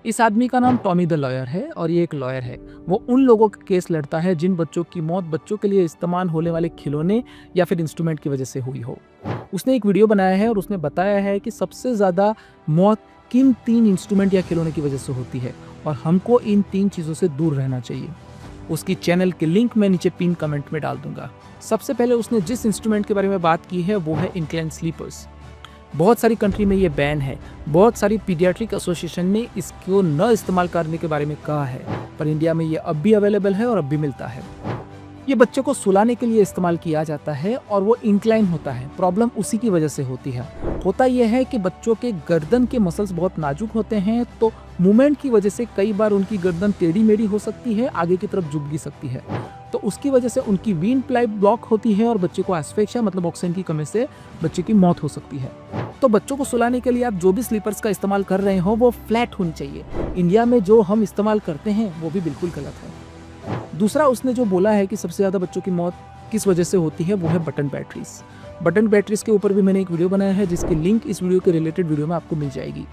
इस आदमी का नाम टॉमी द लॉयर है और ये एक लॉयर है। वो उन लोगों का केस लड़ता है जिन बच्चों की मौत बच्चों के लिए इस्तेमाल होने वाले खिलौने या फिर इंस्ट्रूमेंट की वजह से हुई हो। उसने एक वीडियो बनाया है और उसने बताया है कि सबसे ज़्यादा मौत किन 3 इंस्ट्रूमेंट या खिलौने की वजह से होती है और हमको इन 3 चीज़ों से दूर रहना चाहिए। उसकी चैनल के लिंक मैं नीचे पिन कमेंट में डाल दूंगा। सबसे पहले उसने जिस इंस्ट्रूमेंट के बारे में बात की है वो है इंक्लाइन स्लीपर्स। बहुत सारी कंट्री में ये बैन है। बहुत सारी पीडियाट्रिक एसोसिएशन ने इसको न इस्तेमाल करने के बारे में कहा है, पर इंडिया में ये अब भी अवेलेबल है और अब भी मिलता है। ये बच्चों को सुलाने के लिए इस्तेमाल किया जाता है और वो इंक्लाइन होता है। प्रॉब्लम उसी की वजह से होती है। होता यह है कि बच्चों के गर्दन के मसल्स बहुत नाजुक होते हैं, तो मूवमेंट की वजह से कई बार उनकी गर्दन टेढ़ी मेढ़ी हो सकती है, आगे की तरफ झुक भी सकती है। तो उसकी वजह से उनकी वीन पाइप ब्लॉक होती है और बच्चे को एस्फिक्सिया मतलब ऑक्सीजन की कमी से बच्चे की मौत हो सकती है। तो बच्चों को सुलाने के लिए आप जो भी स्लीपर्स का इस्तेमाल कर रहे हो वो फ्लैट होनी चाहिए। इंडिया में जो हम इस्तेमाल करते हैं वो भी बिल्कुल गलत है। दूसरा उसने जो बोला है कि सबसे ज़्यादा बच्चों की मौत किस वजह से होती है वो है बटन बैटरीज। बटन बैटरीज के ऊपर भी मैंने एक वीडियो बनाया है जिसकी लिंक इस वीडियो के रिलेटेड वीडियो में आपको मिल जाएगी।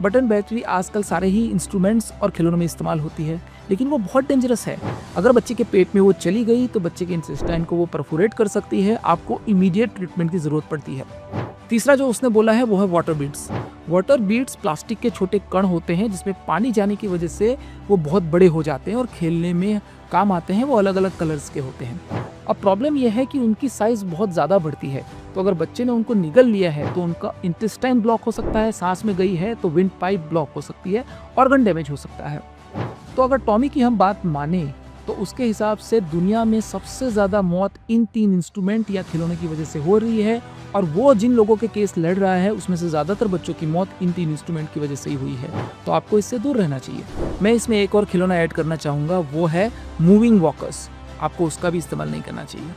बटन बैटरी आजकल सारे ही इंस्ट्रूमेंट्स और खिलौनों में इस्तेमाल होती है, लेकिन वो बहुत डेंजरस है। अगर बच्चे के पेट में वो चली गई तो बच्चे के इंटेस्टाइन को वो परफोरेट कर सकती है। आपको इमीडिएट ट्रीटमेंट की ज़रूरत पड़ती है। तीसरा जो उसने बोला है वो है water beads. Water beads plastic के छोटे कण होते हैं जिसमें पानी जाने की वजह से वो बहुत बड़े हो जाते हैं और खेलने में काम आते हैं। वो अलग अलग कलर्स के होते हैं। अब प्रॉब्लम यह है कि उनकी साइज़ बहुत ज़्यादा बढ़ती है, तो अगर बच्चे ने उनको निगल लिया है तो उनका इंटेस्टाइन ब्लॉक हो सकता है, सांस में गई है तो विंड पाइप ब्लॉक हो सकती है, ऑर्गन डैमेज हो सकता है। तो अगर टॉमी की हम बात माने तो उसके हिसाब से दुनिया में सबसे ज़्यादा मौत इन 3 इंस्ट्रूमेंट या खिलौने की वजह से हो रही है और वो जिन लोगों के केस लड़ रहा है उसमें से ज़्यादातर बच्चों की मौत इन 3 इंस्ट्रूमेंट की वजह से ही हुई है। तो आपको इससे दूर रहना चाहिए। मैं इसमें एक और खिलौना ऐड करना चाहूँगा, वो है मूविंग वॉकर्स। आपको उसका भी इस्तेमाल नहीं करना चाहिए।